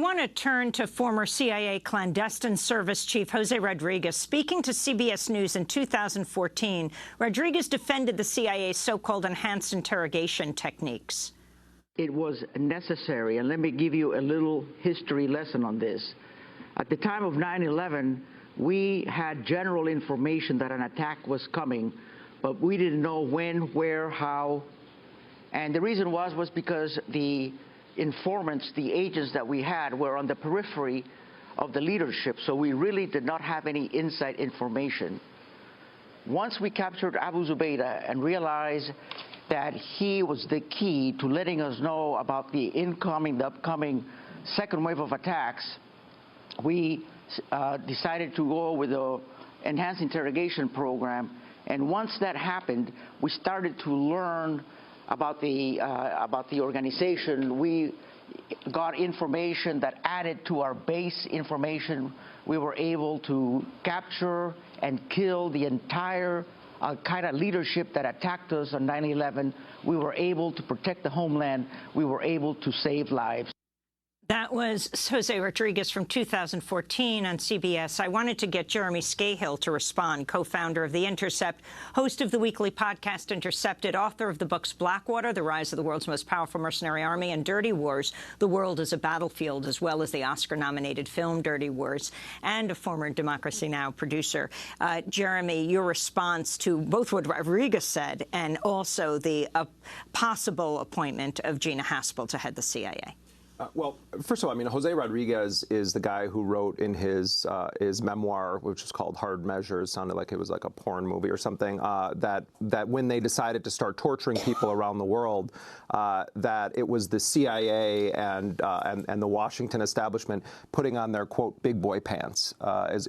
I want to turn to former CIA clandestine service chief Jose Rodriguez. Speaking to CBS News in 2014, Rodriguez defended the CIA's so-called enhanced interrogation techniques. It was necessary, and let me give you a little history lesson on this. At the time of 9/11, we had general information that an attack was coming, but we didn't know when, where, how. And the reason was because the informants, the agents that we had, were on the periphery of the leadership, so we really did not have any inside information. Once we captured Abu Zubaydah and realized that he was the key to letting us know about the upcoming second wave of attacks, we decided to go with the enhanced interrogation program. And once that happened, we started to learn about the organization. We got information that added to our base information. We were able to capture and kill the entire Al-Qaeda leadership that attacked us on 9/11. We were able to protect the homeland. We were able to save lives. That was Jose Rodriguez from 2014 on CBS. I wanted to get Jeremy Scahill to respond, co-founder of The Intercept, host of the weekly podcast Intercepted, author of the books Blackwater, The Rise of the World's Most Powerful Mercenary Army, and Dirty Wars, The World as a Battlefield, as well as the Oscar-nominated film Dirty Wars, and a former Democracy Now! Producer. Jeremy, your response to both what Rodriguez said and also the possible appointment of Gina Haspel to head the CIA. Well, first of all, I mean, Jose Rodriguez is the guy who wrote in his memoir, which is called Hard Measures, sounded like it was like a porn movie or something, that when they decided to start torturing people around the world, that it was the CIA and the Washington establishment putting on their, quote, big boy pants,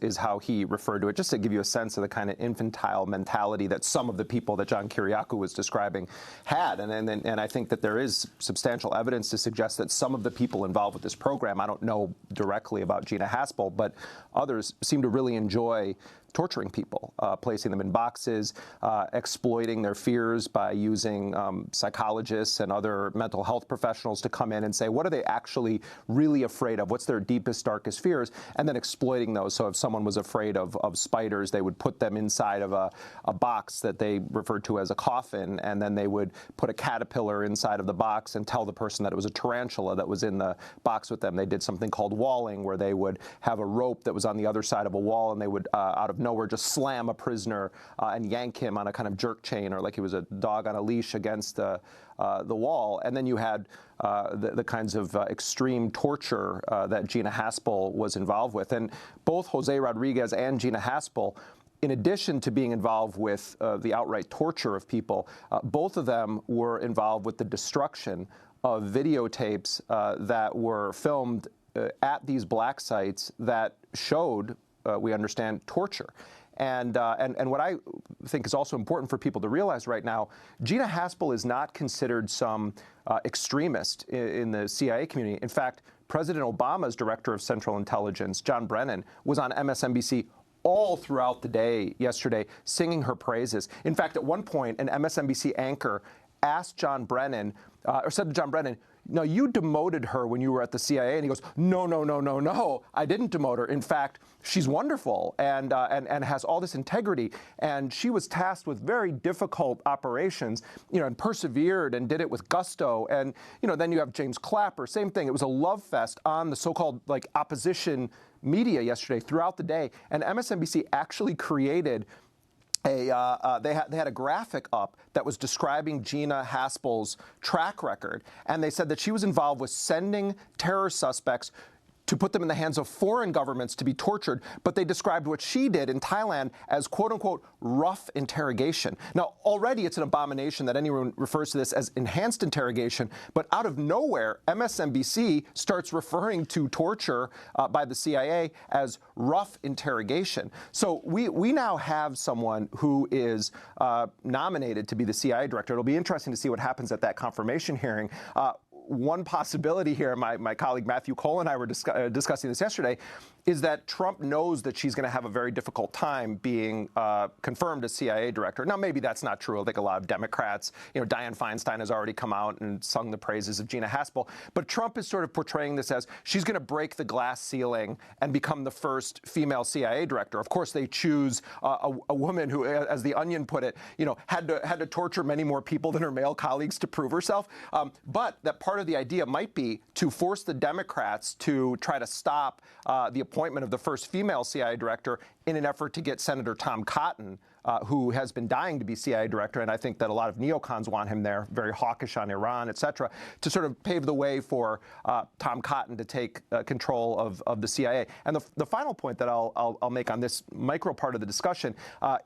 is how he referred to it, just to give you a sense of the kind of infantile mentality that some of the people that John Kiriakou was describing had. And I think that there is substantial evidence to suggest that some of the people involved with this program, I don't know directly about Gina Haspel, but others seem to really enjoy torturing people, placing them in boxes, exploiting their fears by using psychologists and other mental health professionals to come in and say, what are they actually really afraid of? What's their deepest, darkest fears? And then exploiting those. So if someone was afraid of spiders, they would put them inside of a box that they referred to as a coffin, and then they would put a caterpillar inside of the box and tell the person that it was a tarantula that was in the box with them. They did something called walling, where they would have a rope that was on the other side of a wall, and they would, out of nowhere, just slam a prisoner and yank him on a kind of jerk chain, or like he was a dog on a leash against the wall. And then you had the kinds of extreme torture that Gina Haspel was involved with. And both Jose Rodriguez and Gina Haspel, in addition to being involved with the outright torture of people, both of them were involved with the destruction of videotapes that were filmed at these black sites that showed, we understand, torture. And what I think is also important for people to realize right now, Gina Haspel is not considered some extremist in the CIA community. In fact, President Obama's director of Central Intelligence, John Brennan, was on MSNBC all throughout the day yesterday singing her praises. In fact, at one point, an MSNBC anchor asked John Brennan, or said to John Brennan, "No, you demoted her when you were at the CIA." And he goes, "No, no, no, no, no, I didn't demote her. In fact, she's wonderful and has all this integrity. And she was tasked with very difficult operations, and persevered and did it with gusto." And, then you have James Clapper, same thing. It was a love fest on the so-called opposition media yesterday throughout the day. And MSNBC actually created they had a graphic up that was describing Gina Haspel's track record, and they said that she was involved with sending terror suspects to put them in the hands of foreign governments to be tortured, but they described what she did in Thailand as, quote-unquote, rough interrogation. Now, already it's an abomination that anyone refers to this as enhanced interrogation, but out of nowhere, MSNBC starts referring to torture by the CIA as rough interrogation. So we now have someone who is one possibility here, my colleague Matthew Cole and I were discussing this yesterday, is that Trump knows that she's going to have a very difficult time being confirmed as CIA director. Now, maybe that's not true. I think a lot of Democrats, Dianne Feinstein has already come out and sung the praises of Gina Haspel. But Trump is sort of portraying this as she's going to break the glass ceiling and become the first female CIA director. Of course, they choose a woman who, as The Onion put it, had to torture many more people than her male colleagues to prove herself. But that part of the idea might be to force the Democrats to try to stop the appointment of the first female CIA director in an effort to get Senator Tom Cotton, who has been dying to be CIA director, and I think that a lot of neocons want him there, very hawkish on Iran, et cetera, to sort of pave the way for Tom Cotton to take control of the CIA. And the final point that I'll make on this micro part of the discussion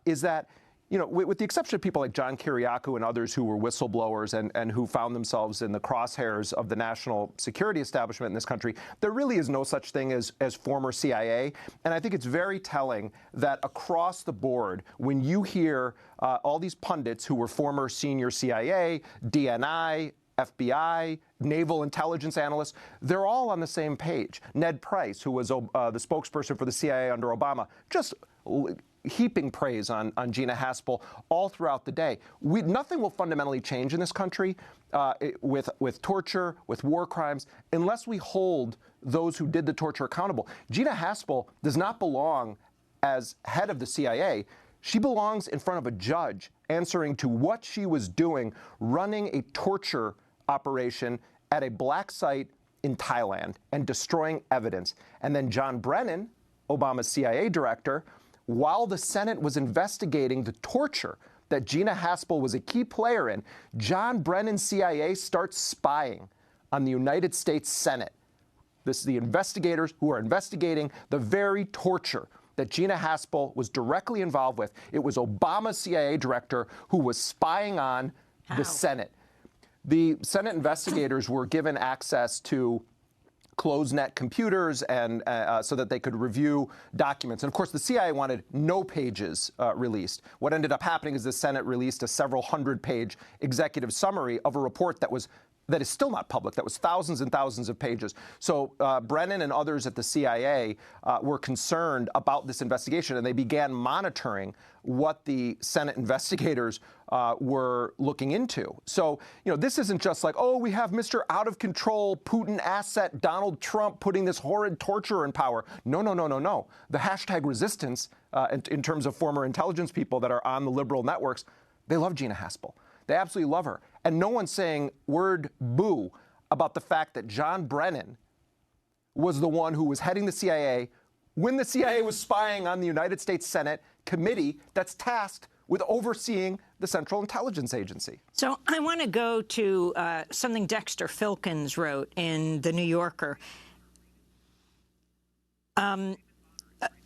is that, with the exception of people like John Kiriakou and others who were whistleblowers and who found themselves in the crosshairs of the national security establishment in this country, there really is no such thing as former CIA. And I think it's very telling that across the board, when you hear all these pundits who were former senior CIA, DNI, FBI, naval intelligence analysts, they're all on the same page. Ned Price, who was the spokesperson for the CIA under Obama, just heaping praise on Gina Haspel all throughout the day. Nothing will fundamentally change in this country with torture, with war crimes, unless we hold those who did the torture accountable. Gina Haspel does not belong as head of the CIA. She belongs in front of a judge answering to what she was doing, running a torture operation at a black site in Thailand and destroying evidence. And then John Brennan, Obama's CIA director, while the Senate was investigating the torture that Gina Haspel was a key player in, John Brennan's CIA starts spying on the United States Senate. This is the investigators who are investigating the very torture that Gina Haspel was directly involved with. It was Obama's CIA director who was spying on the Senate. The Senate investigators were given access to closed-net computers and so that they could review documents. And of course, the CIA wanted no pages released. What ended up happening is the Senate released a several hundred-page executive summary of a report that is still not public, that was thousands and thousands of pages. So Brennan and others at the CIA were concerned about this investigation, and they began monitoring what the Senate investigators were looking into. So, this isn't just like, oh, we have Mr. Out-of-control Putin asset Donald Trump putting this horrid torturer in power. No. The hashtag resistance, in terms of former intelligence people that are on the liberal networks, they love Gina Haspel. They absolutely love her. And no one's saying word boo about the fact that John Brennan was the one who was heading the CIA when the CIA was spying on the United States Senate committee that's tasked with overseeing the Central Intelligence Agency. So I want to go to something Dexter Filkins wrote in The New Yorker.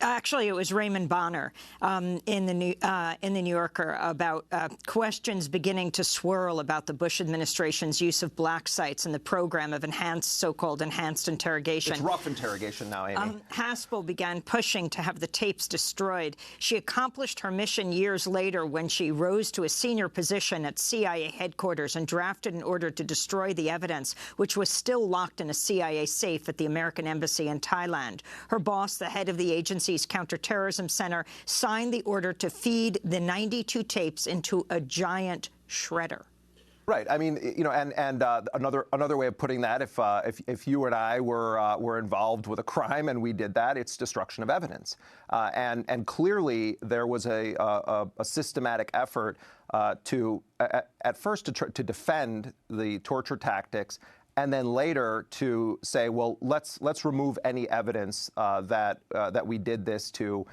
Actually, it was Raymond Bonner in the New Yorker about questions beginning to swirl about the Bush administration's use of black sites in the program of so-called enhanced interrogation. It's rough interrogation now, Amy. Haspel began pushing to have the tapes destroyed. She accomplished her mission years later when she rose to a senior position at CIA headquarters and drafted an order to destroy the evidence, which was still locked in a CIA safe at the American Embassy in Thailand. Her boss, the head of the agency's counterterrorism center, signed the order to feed the 92 tapes into a giant shredder. Right. I mean, and another way of putting that, if you and I were involved with a crime and we did that, it's destruction of evidence. And clearly there was a systematic effort at first to defend the torture tactics, and then later to say, well, let's remove any evidence that we did this to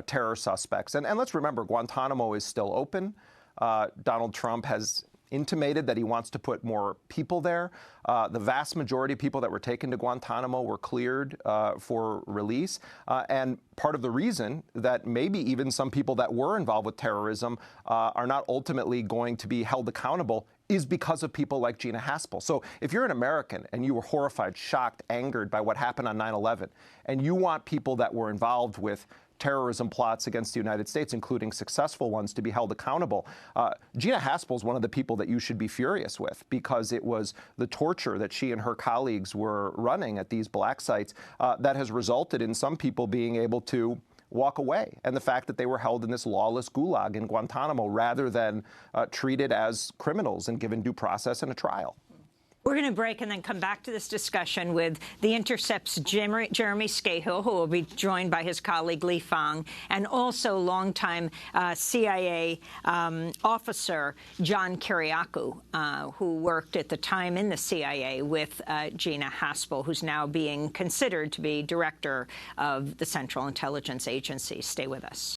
terror suspects. And let's remember, Guantanamo is still open. Donald Trump has intimated that he wants to put more people there. The vast majority of people that were taken to Guantanamo were cleared for release. And part of the reason that maybe even some people that were involved with terrorism are not ultimately going to be held accountable is because of people like Gina Haspel. So if you're an American and you were horrified, shocked, angered by what happened on 9/11, and you want people that were involved with terrorism plots against the United States, including successful ones, to be held accountable. Gina Haspel is one of the people that you should be furious with, because it was the torture that she and her colleagues were running at these black sites that has resulted in some people being able to walk away, and the fact that they were held in this lawless gulag in Guantanamo rather than treated as criminals and given due process and a trial. We're going to break and then come back to this discussion with The Intercept's Jeremy Scahill, who will be joined by his colleague Lee Fang, and also longtime CIA officer John Kiriakou, who worked at the time in the CIA with Gina Haspel, who's now being considered to be director of the Central Intelligence Agency. Stay with us.